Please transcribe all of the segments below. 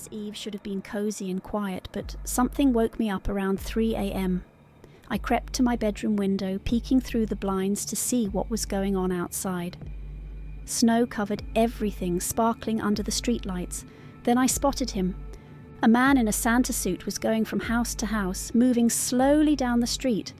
Christmas Eve should have been cozy and quiet, but something woke me up around 3 a.m. I crept to my bedroom window, peeking through the blinds to see what was going on outside. Snow covered everything, sparkling under the streetlights. Then I spotted him. A man in a Santa suit was going from house to house, moving slowly down the street.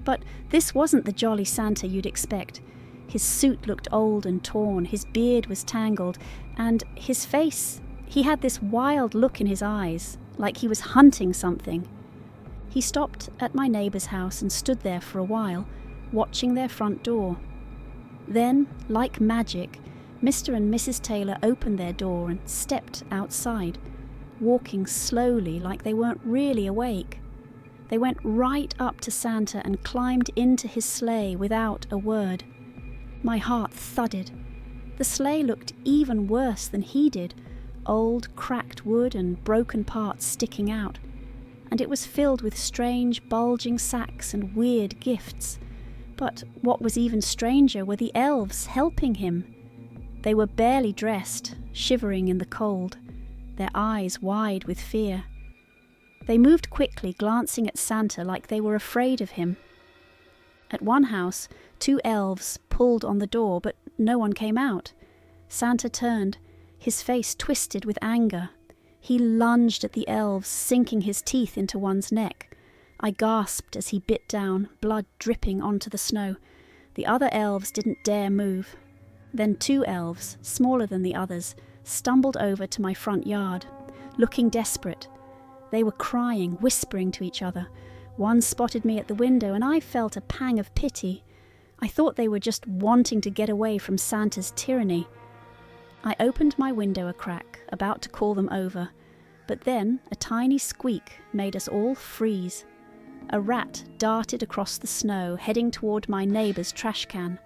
But this wasn't the jolly Santa you'd expect. His suit looked old and torn, his beard was tangled, and his face, he had this wild look in his eyes, like he was hunting something. He stopped at my neighbour's house and stood there for a while, watching their front door. Then, like magic, Mr. and Mrs. Taylor opened their door and stepped outside, walking slowly like they weren't really awake. They went right up to Santa and climbed into his sleigh without a word. My heart thudded. The sleigh looked even worse than he did, old cracked wood and broken parts sticking out, and it was filled with strange bulging sacks and weird gifts. But what was even stranger were the elves helping him. They were barely dressed, shivering in the cold, their eyes wide with fear. They moved quickly, glancing at Santa like they were afraid of him. At one house, 2 elves pulled on the door, but no one came out. Santa turned, his face twisted with anger. He lunged at the elves, sinking his teeth into one's neck. I gasped as he bit down, blood dripping onto the snow. The other elves didn't dare move. Then 2 elves, smaller than the others, stumbled over to my front yard, looking desperate. They were crying, whispering to each other. One spotted me at the window, and I felt a pang of pity. I thought they were just wanting to get away from Santa's tyranny. I opened my window a crack, about to call them over, but then a tiny squeak made us all freeze. A rat darted across the snow, heading toward my neighbour's trash can.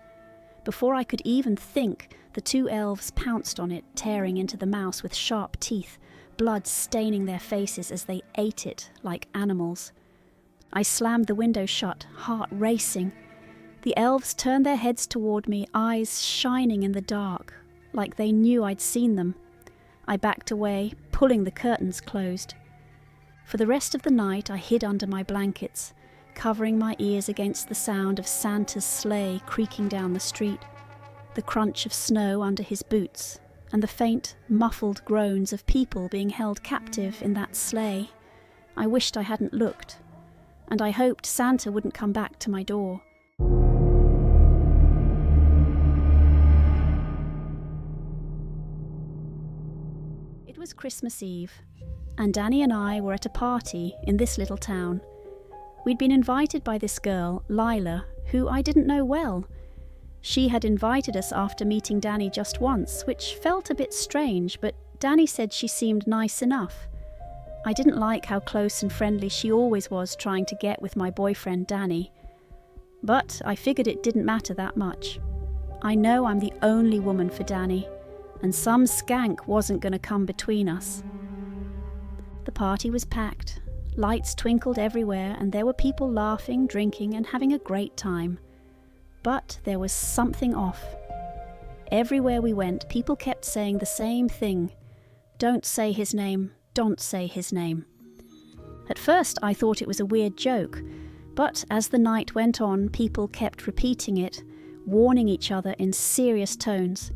Before I could even think, the 2 elves pounced on it, tearing into the mouse with sharp teeth, blood staining their faces as they ate it like animals. I slammed the window shut, heart racing. The elves turned their heads toward me, eyes shining in the dark, like they knew I'd seen them. I backed away, pulling the curtains closed. For the rest of the night I hid under my blankets, covering my ears against the sound of Santa's sleigh creaking down the street, the crunch of snow under his boots, and the faint, muffled groans of people being held captive in that sleigh. I wished I hadn't looked, and I hoped Santa wouldn't come back to my door. It was Christmas Eve, and Danny and I were at a party in this little town. We'd been invited by this girl, Lila, who I didn't know well. She had invited us after meeting Danny just once, which felt a bit strange, but Danny said she seemed nice enough. I didn't like how close and friendly she always was trying to get with my boyfriend Danny. But I figured it didn't matter that much. I know I'm the only woman for Danny, and some skank wasn't going to come between us. The party was packed. Lights twinkled everywhere, and there were people laughing, drinking, and having a great time. But there was something off. Everywhere we went, people kept saying the same thing. Don't say his name, don't say his name. At first I thought it was a weird joke, but as the night went on, people kept repeating it, warning each other in serious tones.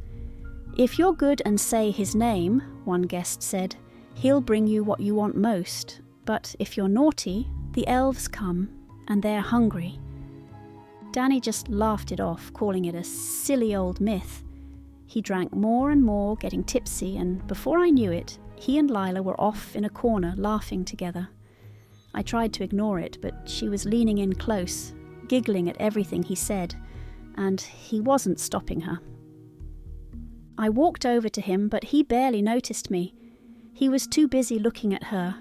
If you're good and say his name, one guest said, he'll bring you what you want most. But if you're naughty, the elves come, and they're hungry. Danny just laughed it off, calling it a silly old myth. He drank more and more, getting tipsy, and before I knew it, he and Lila were off in a corner, laughing together. I tried to ignore it, but she was leaning in close, giggling at everything he said, and he wasn't stopping her. I walked over to him, but he barely noticed me. He was too busy looking at her.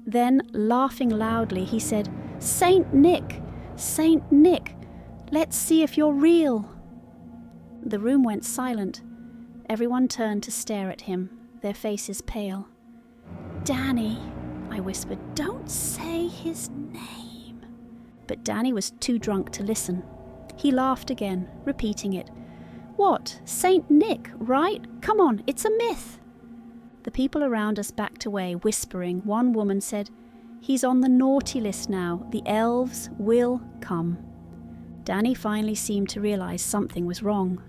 Then, laughing loudly, he said, "Saint Nick! Saint Nick! Let's see if you're real!" The room went silent. Everyone turned to stare at him, their faces pale. "Danny," I whispered, "don't say his name." But Danny was too drunk to listen. He laughed again, repeating it. "What? Saint Nick, right? Come on, it's a myth." The people around us backed away, whispering. One woman said, "He's on the naughty list now. The elves will come." Danny finally seemed to realise something was wrong.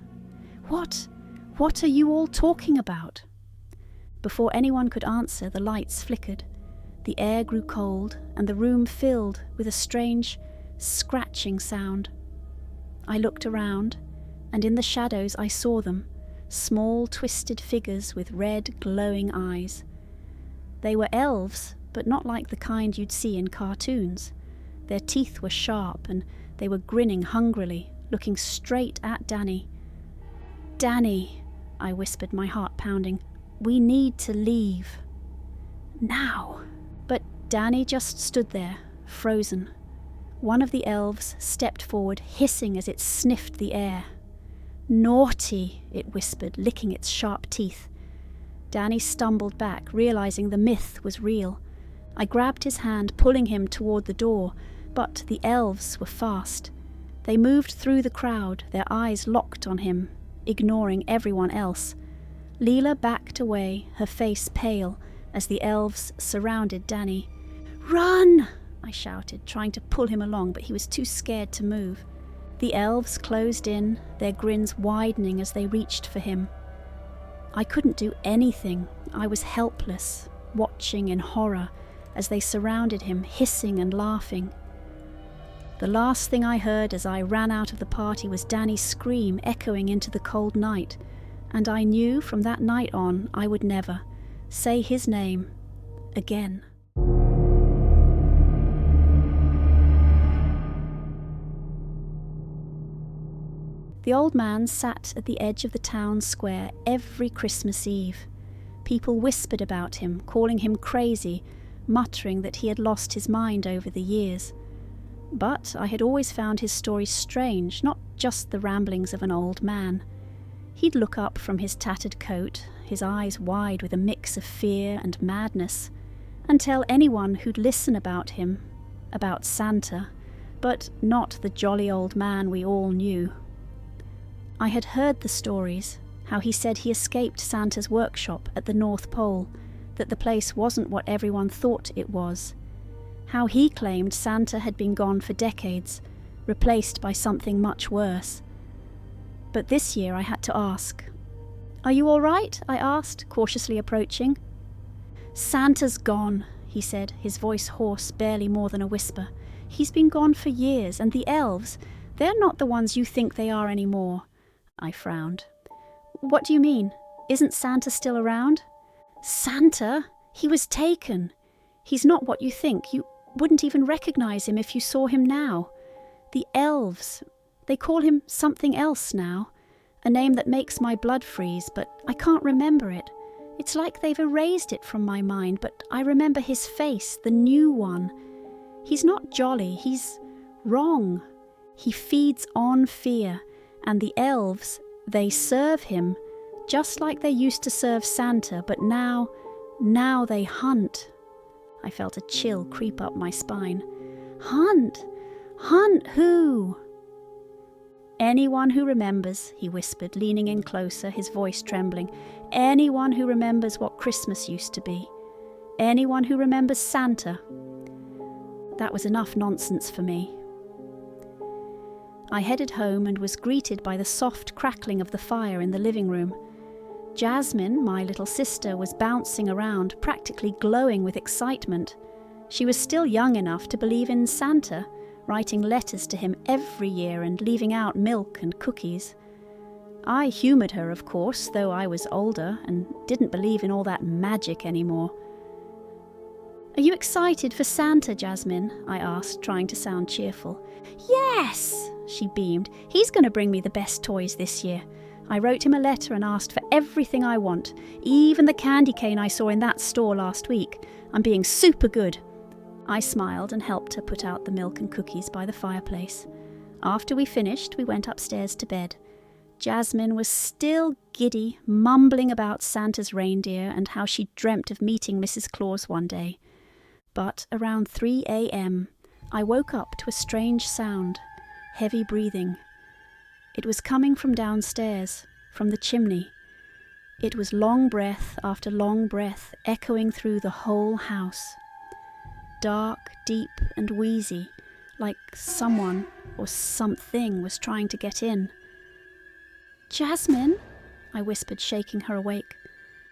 What are you all talking about?" Before anyone could answer, the lights flickered. The air grew cold, and the room filled with a strange, scratching sound. I looked around, and in the shadows I saw them, small twisted figures with red, glowing eyes. They were elves, but not like the kind you'd see in cartoons. Their teeth were sharp, and they were grinning hungrily, looking straight at Danny. "Danny," I whispered, my heart pounding, "we need to leave. Now." But Danny just stood there, frozen. One of the elves stepped forward, hissing as it sniffed the air. "Naughty," it whispered, licking its sharp teeth. Danny stumbled back, realizing the myth was real. I grabbed his hand, pulling him toward the door, but the elves were fast. They moved through the crowd, their eyes locked on him, ignoring everyone else. Leela backed away, her face pale, as the elves surrounded Danny. "Run!" I shouted, trying to pull him along, but he was too scared to move. The elves closed in, their grins widening as they reached for him. I couldn't do anything. I was helpless, watching in horror as they surrounded him, hissing and laughing. The last thing I heard as I ran out of the party was Danny's scream echoing into the cold night, and I knew from that night on I would never say his name again. The old man sat at the edge of the town square every Christmas Eve. People whispered about him, calling him crazy, muttering that he had lost his mind over the years. But I had always found his stories strange, not just the ramblings of an old man. He'd look up from his tattered coat, his eyes wide with a mix of fear and madness, and tell anyone who'd listen about him, about Santa, but not the jolly old man we all knew. I had heard the stories, how he said he escaped Santa's workshop at the North Pole, that the place wasn't what everyone thought it was, how he claimed Santa had been gone for decades, replaced by something much worse. But this year I had to ask. "Are you all right?" I asked, cautiously approaching. "Santa's gone," he said, his voice hoarse, barely more than a whisper. "He's been gone for years, and the elves, they're not the ones you think they are anymore." I frowned. "What do you mean? Isn't Santa still around?" "Santa? He was taken. He's not what you think. You wouldn't even recognize him if you saw him now. The elves, they call him something else now, a name that makes my blood freeze, but I can't remember it. It's like they've erased it from my mind, but I remember his face, the new one. He's not jolly, he's wrong. He feeds on fear, and the elves, they serve him, just like they used to serve Santa, but now they hunt." I felt a chill creep up my spine. "Hunt? Hunt who?" "Anyone who remembers," he whispered, leaning in closer, his voice trembling. "Anyone who remembers what Christmas used to be. Anyone who remembers Santa." That was enough nonsense for me. I headed home and was greeted by the soft crackling of the fire in the living room. Jasmine, my little sister, was bouncing around, practically glowing with excitement. She was still young enough to believe in Santa, writing letters to him every year and leaving out milk and cookies. I humoured her, of course, though I was older and didn't believe in all that magic anymore. "Are you excited for Santa, Jasmine?" I asked, trying to sound cheerful. "Yes!" she beamed. "He's going to bring me the best toys this year. I wrote him a letter and asked for everything I want, even the candy cane I saw in that store last week. I'm being super good." I smiled and helped her put out the milk and cookies by the fireplace. After we finished, we went upstairs to bed. Jasmine was still giddy, mumbling about Santa's reindeer and how she dreamt of meeting Mrs. Claus one day. But around 3 a.m, I woke up to a strange sound, heavy breathing. It was coming from downstairs, from the chimney. It was long breath after long breath echoing through the whole house. Dark, deep and wheezy, like someone or something was trying to get in. "Jasmine," I whispered, shaking her awake.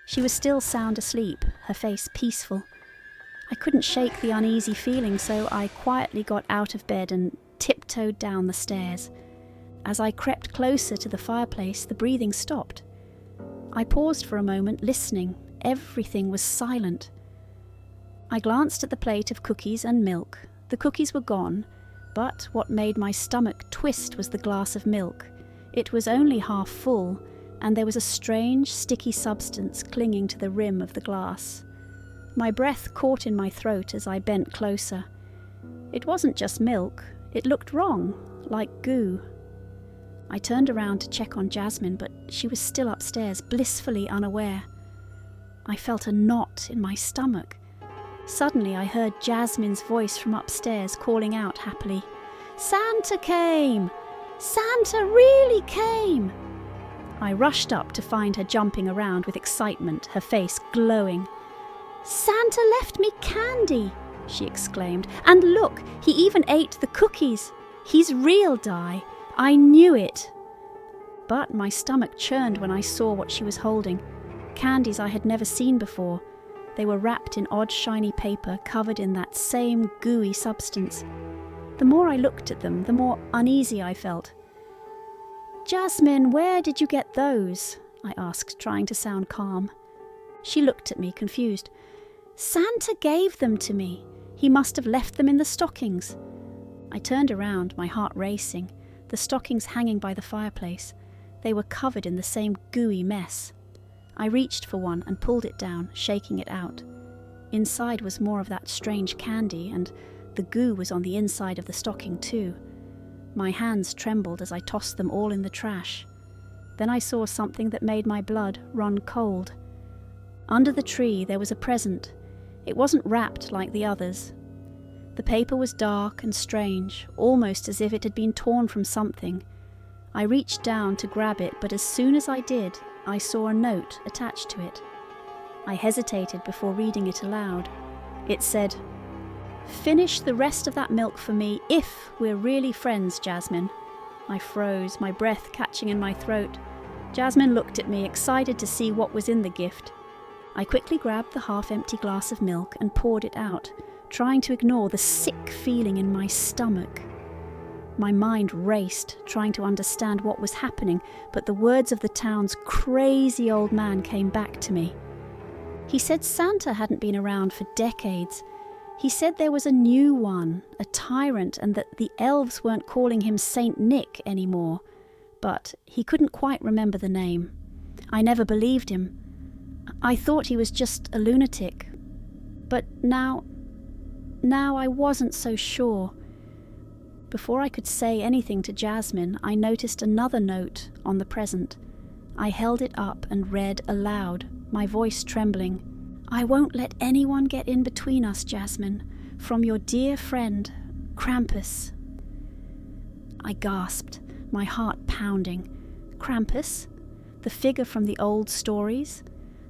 She was still sound asleep, her face peaceful. I couldn't shake the uneasy feeling, so I quietly got out of bed and tiptoed down the stairs. As I crept closer to the fireplace, the breathing stopped. I paused for a moment, listening. Everything was silent. I glanced at the plate of cookies and milk. The cookies were gone, but what made my stomach twist was the glass of milk. It was only half full, and there was a strange, sticky substance clinging to the rim of the glass. My breath caught in my throat as I bent closer. It wasn't just milk. It looked wrong, like goo. I turned around to check on Jasmine, but she was still upstairs, blissfully unaware. I felt a knot in my stomach. Suddenly I heard Jasmine's voice from upstairs calling out happily, "Santa came! Santa really came!" I rushed up to find her jumping around with excitement, her face glowing. "Santa left me candy!" she exclaimed. "And look, he even ate the cookies! He's real, Di! I knew it!" But my stomach churned when I saw what she was holding. Candies I had never seen before. They were wrapped in odd shiny paper covered in that same gooey substance. The more I looked at them, the more uneasy I felt. "Jasmine, where did you get those?" I asked, trying to sound calm. She looked at me, confused. "Santa gave them to me. He must have left them in the stockings." I turned around, my heart racing, the stockings hanging by the fireplace. They were covered in the same gooey mess. I reached for one and pulled it down, shaking it out. Inside was more of that strange candy, and the goo was on the inside of the stocking too. My hands trembled as I tossed them all in the trash. Then I saw something that made my blood run cold. Under the tree there was a present. It wasn't wrapped like the others. The paper was dark and strange, almost as if it had been torn from something. I reached down to grab it, but as soon as I did, I saw a note attached to it. I hesitated before reading it aloud. It said, "Finish the rest of that milk for me if we're really friends, Jasmine." I froze, my breath catching in my throat. Jasmine looked at me, excited to see what was in the gift. I quickly grabbed the half-empty glass of milk and poured it out, trying to ignore the sick feeling in my stomach. My mind raced, trying to understand what was happening, but the words of the town's crazy old man came back to me. He said Santa hadn't been around for decades. He said there was a new one, a tyrant, and that the elves weren't calling him Saint Nick anymore. But he couldn't quite remember the name. I never believed him. I thought he was just a lunatic. But now I wasn't so sure. Before I could say anything to Jasmine, I noticed another note on the present. I held it up and read aloud, my voice trembling. "I won't let anyone get in between us, Jasmine. From your dear friend, Krampus." I gasped, my heart pounding. Krampus? The figure from the old stories?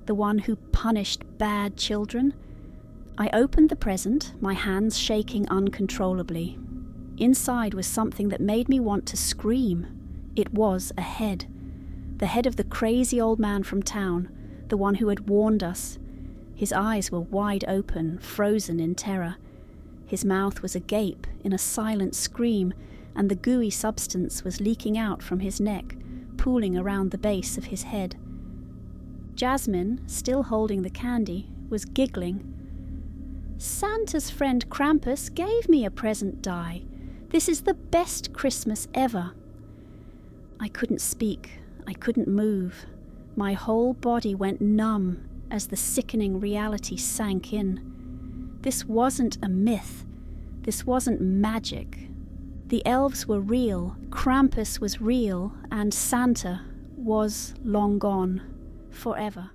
The one who punished bad children? I opened the present, my hands shaking uncontrollably. Inside was something that made me want to scream. It was a head. The head of the crazy old man from town, the one who had warned us. His eyes were wide open, frozen in terror. His mouth was agape in a silent scream, and the gooey substance was leaking out from his neck, pooling around the base of his head. Jasmine, still holding the candy, was giggling. "Santa's friend Krampus gave me a present, Di. This is the best Christmas ever." I couldn't speak. I couldn't move. My whole body went numb as the sickening reality sank in. This wasn't a myth. This wasn't magic. The elves were real, Krampus was real, and Santa was long gone, forever.